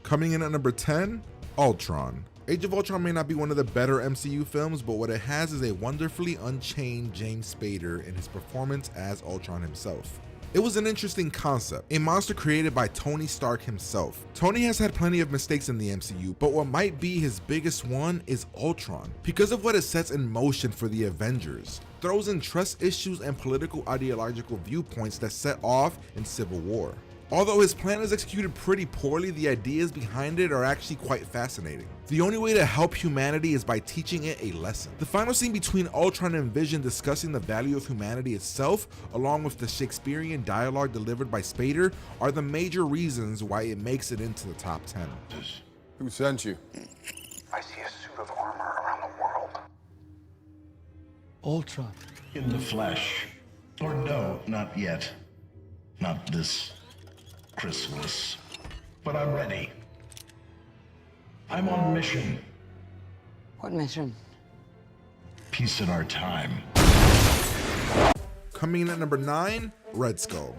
Coming in at number 10, Ultron. Age of Ultron may not be one of the better MCU films, but what it has is a wonderfully unchained James Spader in his performance as Ultron himself. It was an interesting concept, a monster created by Tony Stark himself. Tony has had plenty of mistakes in the MCU, but what might be his biggest one is Ultron, because of what it sets in motion for the Avengers. Throws in trust issues and political ideological viewpoints that set off in Civil War. Although his plan is executed pretty poorly, the ideas behind it are actually quite fascinating. The only way to help humanity is by teaching it a lesson. The final scene between Ultron and Vision discussing the value of humanity itself, along with the Shakespearean dialogue delivered by Spader, are the major reasons why it makes it into the top 10. Who sent you? I see a suit of armor around the world. Ultron. In the flesh. Or no, not yet. Not this chrysalis. But I'm ready. I'm on mission. What mission? Peace in our time. Coming in at number 9, Red Skull.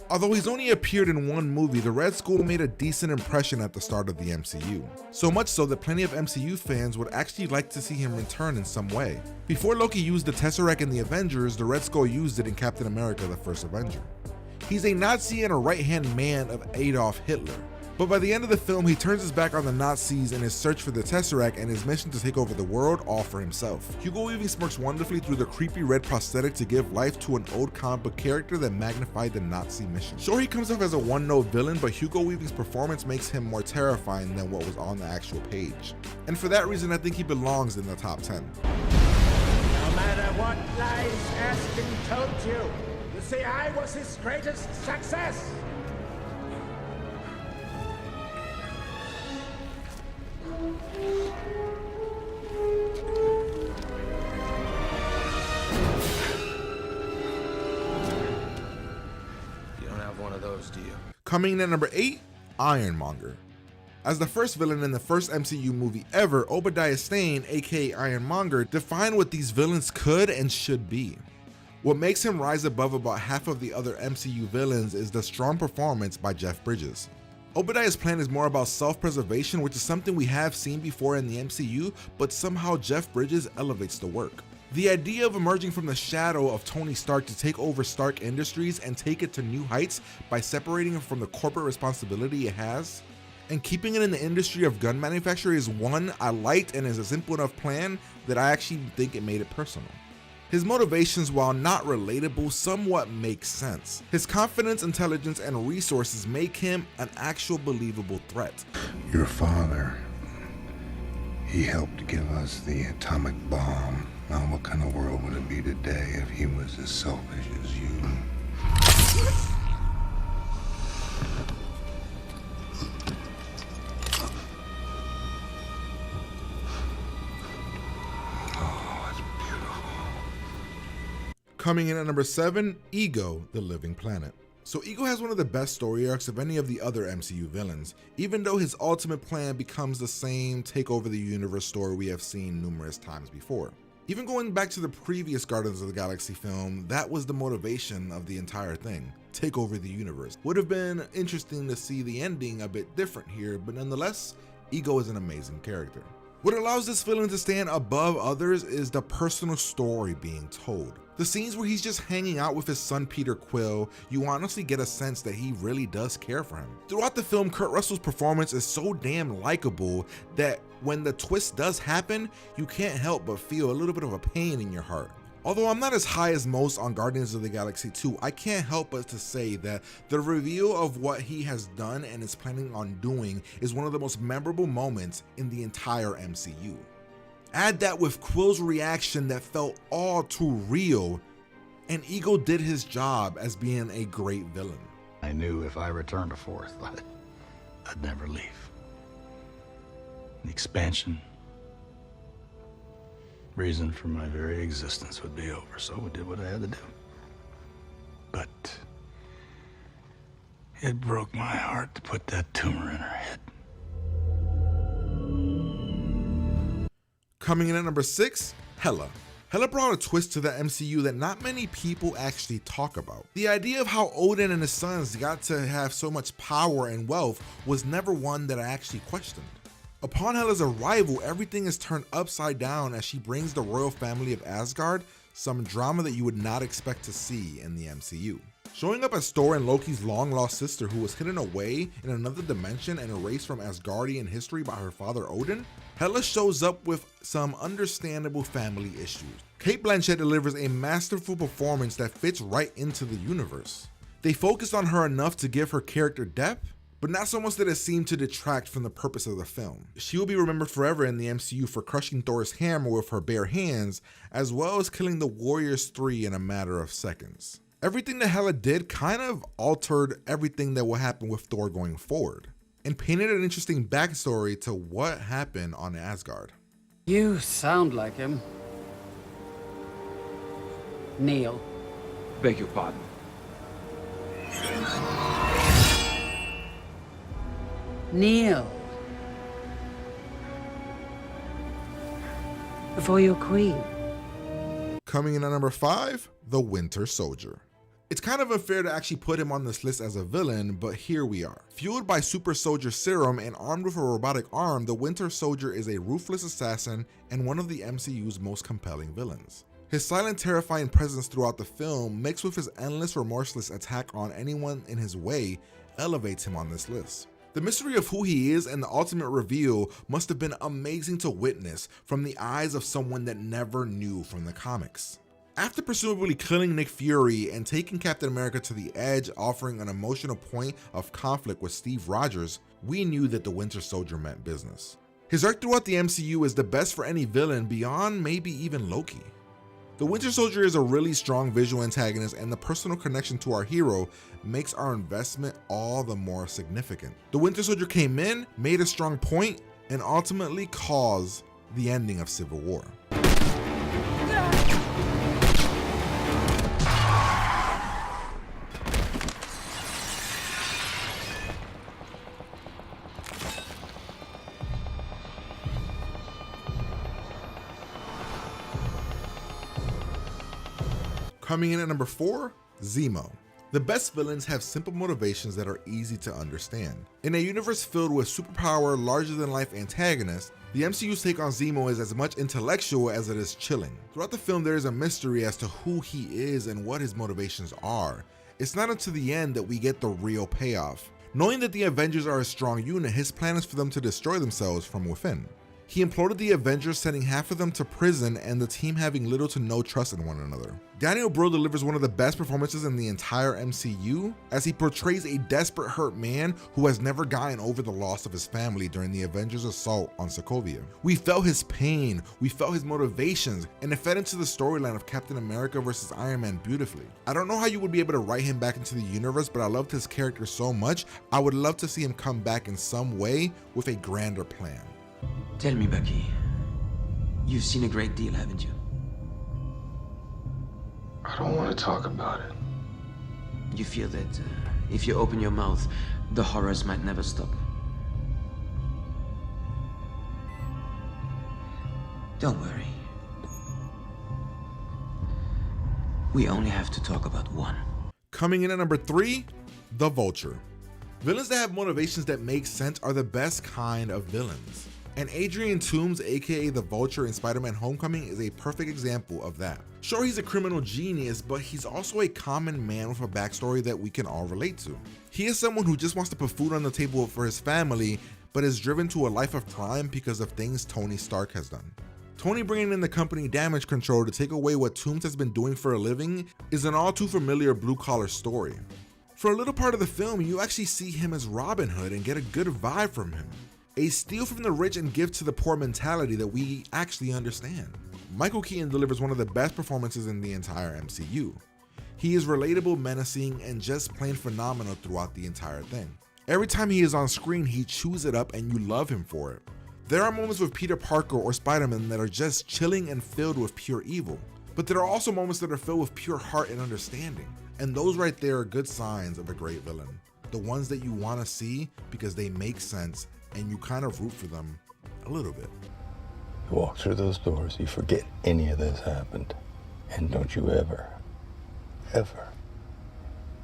Although he's only appeared in one movie, the Red Skull made a decent impression at the start of the MCU. So much so that plenty of MCU fans would actually like to see him return in some way. Before Loki used the Tesseract in the Avengers, the Red Skull used it in Captain America: The First Avenger. He's a Nazi and a right-hand man of Adolf Hitler. But by the end of the film, he turns his back on the Nazis in his search for the Tesseract and his mission to take over the world all for himself. Hugo Weaving smirks wonderfully through the creepy red prosthetic to give life to an old comic book character that magnified the Nazi mission. Sure, he comes off as a one-note villain, but Hugo Weaving's performance makes him more terrifying than what was on the actual page. And for that reason, I think he belongs in the top 10. No matter what lies Aston told you, you see, I was his greatest success. Do you? Coming in at number 8, Ironmonger. As the first villain in the first MCU movie ever, Obadiah Stane, aka Ironmonger, defined what these villains could and should be. What makes him rise above about half of the other MCU villains is the strong performance by Jeff Bridges. Obadiah's plan is more about self-preservation, which is something we have seen before in the MCU, but somehow Jeff Bridges elevates the work. The idea of emerging from the shadow of Tony Stark to take over Stark Industries and take it to new heights by separating it from the corporate responsibility it has, and keeping it in the industry of gun manufacture is one I liked and is a simple enough plan that I actually think it made it personal. His motivations, while not relatable, somewhat make sense. His confidence, intelligence, and resources make him an actual believable threat. Your father, he helped give us the atomic bomb. Now, what kind of world would it be today if he was as selfish as you? Oh, it's beautiful. Coming in at number 7, Ego, the Living Planet. So Ego has one of the best story arcs of any of the other MCU villains, even though his ultimate plan becomes the same take over the universe story we have seen numerous times before. Even going back to the previous Guardians of the Galaxy film, that was the motivation of the entire thing: take over the universe. Would have been interesting to see the ending a bit different here, but nonetheless, Ego is an amazing character. What allows this villain to stand above others is the personal story being told. The scenes where he's just hanging out with his son Peter Quill, you honestly get a sense that he really does care for him. Throughout the film, Kurt Russell's performance is so damn likable that when the twist does happen, you can't help but feel a little bit of a pain in your heart. Although I'm not as high as most on Guardians of the Galaxy 2, I can't help but to say that the reveal of what he has done and is planning on doing is one of the most memorable moments in the entire MCU. Add that with Quill's reaction that felt all too real, and Ego did his job as being a great villain. I knew if I returned to Forth, I'd never leave. The expansion, reason for my very existence would be over, so I did what I had to do. But it broke my heart to put that tumor in her head. Coming in at number 6, Hela. Hela brought a twist to the MCU that not many people actually talk about. The idea of how Odin and his sons got to have so much power and wealth was never one that I actually questioned. Upon Hela's arrival, everything is turned upside down as she brings the royal family of Asgard some drama that you would not expect to see in the MCU. Showing up as Thor and Loki's long-lost sister who was hidden away in another dimension and erased from Asgardian history by her father Odin, Hela shows up with some understandable family issues. Cate Blanchett delivers a masterful performance that fits right into the universe. They focused on her enough to give her character depth, but not so much that it seemed to detract from the purpose of the film. She will be remembered forever in the MCU for crushing Thor's hammer with her bare hands, as well as killing the Warriors 3 in a matter of seconds. Everything that Hela did kind of altered everything that will happen with Thor going forward, and painted an interesting backstory to what happened on Asgard. You sound like him. Neil. Beg your pardon. Neil. Before you're queen. Coming in at number 5, the Winter Soldier. It's kind of unfair to actually put him on this list as a villain, but here we are. Fueled by super soldier serum and armed with a robotic arm, the Winter Soldier is a ruthless assassin and one of the MCU's most compelling villains. His silent, terrifying presence throughout the film, mixed with his endless, remorseless attack on anyone in his way, elevates him on this list. The mystery of who he is and the ultimate reveal must have been amazing to witness from the eyes of someone that never knew from the comics. After presumably killing Nick Fury and taking Captain America to the edge, offering an emotional point of conflict with Steve Rogers, we knew that the Winter Soldier meant business. His arc throughout the MCU is the best for any villain beyond maybe even Loki. The Winter Soldier is a really strong visual antagonist, and the personal connection to our hero makes our investment all the more significant. The Winter Soldier came in, made a strong point, and ultimately caused the ending of Civil War. Coming in at number 4, Zemo. The best villains have simple motivations that are easy to understand. In a universe filled with superpower, larger-than-life antagonists, the MCU's take on Zemo is as much intellectual as it is chilling. Throughout the film, there is a mystery as to who he is and what his motivations are. It's not until the end that we get the real payoff. Knowing that the Avengers are a strong unit, his plan is for them to destroy themselves from within. He imploded the Avengers, sending half of them to prison and the team having little to no trust in one another. Daniel Brühl delivers one of the best performances in the entire MCU as he portrays a desperate, hurt man who has never gotten over the loss of his family during the Avengers' assault on Sokovia. We felt his pain, we felt his motivations, and it fed into the storyline of Captain America versus Iron Man beautifully. I don't know how you would be able to write him back into the universe, but I loved his character so much, I would love to see him come back in some way with a grander plan. Tell me, Bucky, you've seen a great deal, haven't you? I don't want to talk about it. You feel that if you open your mouth, the horrors might never stop. Don't worry. We only have to talk about one. Coming in at number 3, the Vulture. Villains that have motivations that make sense are the best kind of villains. And Adrian Toomes, aka the Vulture in Spider-Man Homecoming, is a perfect example of that. Sure, he's a criminal genius, but he's also a common man with a backstory that we can all relate to. He is someone who just wants to put food on the table for his family, but is driven to a life of crime because of things Tony Stark has done. Tony bringing in the company Damage Control to take away what Toomes has been doing for a living is an all too familiar blue-collar story. For a little part of the film, you actually see him as Robin Hood and get a good vibe from him. A steal from the rich and give to the poor mentality that we actually understand. Michael Keaton delivers one of the best performances in the entire MCU. He is relatable, menacing, and just plain phenomenal throughout the entire thing. Every time he is on screen, he chews it up and you love him for it. There are moments with Peter Parker or Spider-Man that are just chilling and filled with pure evil. But there are also moments that are filled with pure heart and understanding. And those right there are good signs of a great villain. The ones that you want to see because they make sense and you kind of root for them a little bit. You walk through those doors, you forget any of this happened. And don't you ever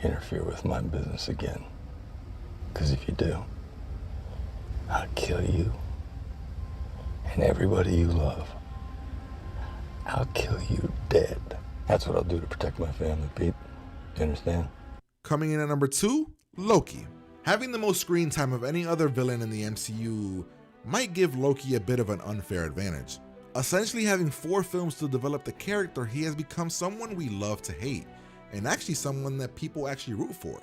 interfere with my business again. Because if you do, I'll kill you and everybody you love. I'll kill you dead. That's what I'll do to protect my family, Pete. You understand? Coming in at number 2, Loki. Having the most screen time of any other villain in the MCU might give Loki a bit of an unfair advantage. Essentially having 4 films to develop the character, he has become someone we love to hate, and actually someone that people actually root for.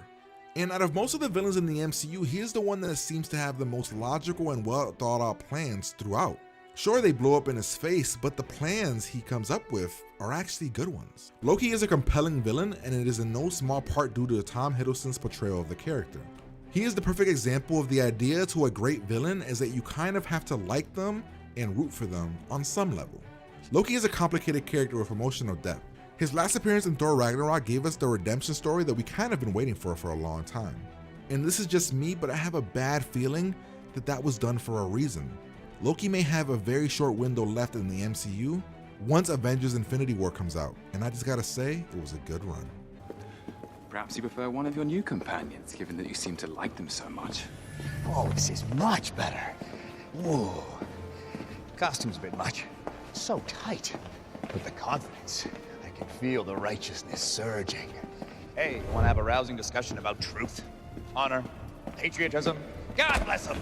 And out of most of the villains in the MCU, he is the one that seems to have the most logical and well thought out plans throughout. Sure, they blow up in his face, but the plans he comes up with are actually good ones. Loki is a compelling villain, and it is in no small part due to Tom Hiddleston's portrayal of the character. He is the perfect example of the idea to a great villain is that you kind of have to like them and root for them on some level. Loki is a complicated character with emotional depth. His last appearance in Thor Ragnarok gave us the redemption story that we kind of been waiting for a long time. And this is just me, but I have a bad feeling that that was done for a reason. Loki may have a very short window left in the MCU once Avengers Infinity War comes out, and I just gotta say, it was a good run. Perhaps you prefer one of your new companions, given that you seem to like them so much. Oh, this is much better. Whoa. Costume's a bit much. So tight. With the confidence, I can feel the righteousness surging. Hey, you want to have a rousing discussion about truth, honor, patriotism? God bless them.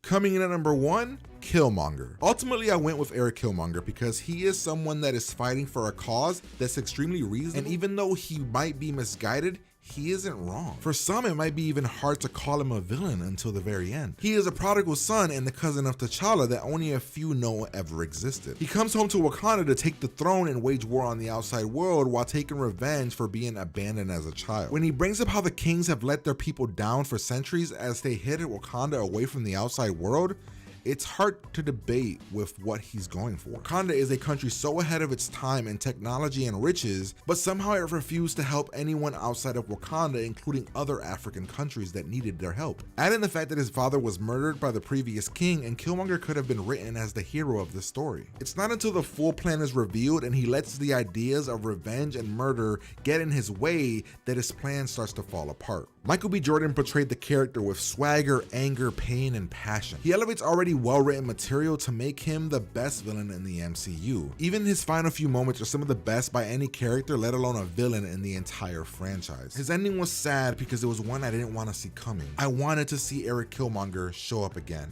Coming in at number 1, Killmonger. Ultimately, I went with Erik Killmonger because he is someone that is fighting for a cause that's extremely reasonable, and even though he might be misguided, he isn't wrong. For some, it might be even hard to call him a villain until the very end. He is a prodigal son and the cousin of T'Challa that only a few know ever existed. He comes home to Wakanda to take the throne and wage war on the outside world while taking revenge for being abandoned as a child. When he brings up how the kings have let their people down for centuries as they hid Wakanda away from the outside world, it's hard to debate with what he's going for. Wakanda is a country so ahead of its time in technology and riches, but somehow it refused to help anyone outside of Wakanda, including other African countries that needed their help. Add in the fact that his father was murdered by the previous king, and Killmonger could have been written as the hero of this story. It's not until the full plan is revealed and he lets the ideas of revenge and murder get in his way that his plan starts to fall apart. Michael B. Jordan portrayed the character with swagger, anger, pain, and passion. He elevates already well-written material to make him the best villain in the MCU. Even his final few moments are some of the best by any character, let alone a villain in the entire franchise. His ending was sad because it was one I didn't want to see coming. I wanted to see Erik Killmonger show up again.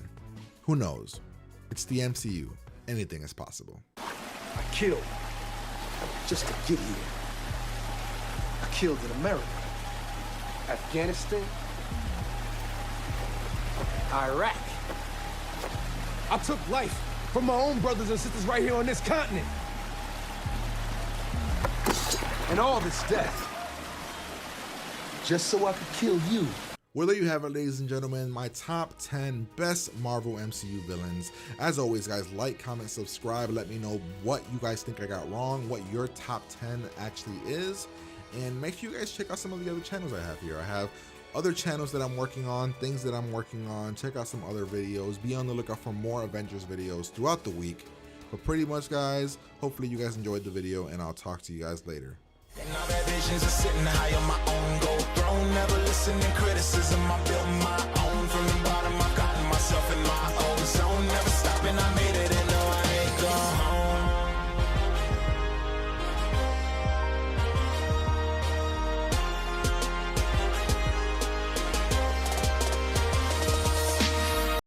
Who knows? It's the MCU. Anything is possible. I killed just to get here. I killed in America, Afghanistan, Iraq. I took life from my own brothers and sisters right here on this continent. And all this death, just so I could kill you. Well, there you have it, ladies and gentlemen, my top 10 best Marvel MCU villains. As always, guys, like, comment, subscribe, let me know what you guys think I got wrong, what your top 10 actually is, and make sure you guys check out some of the other channels I have here. I have other channels that I'm working on, things that I'm working on. Check out some other videos. Be on the lookout for more Avengers videos throughout the week. But pretty much, guys, hopefully you guys enjoyed the video, and I'll talk to you guys later. And now that visions are sitting high on my own gold throne, never listening criticism, I built my own.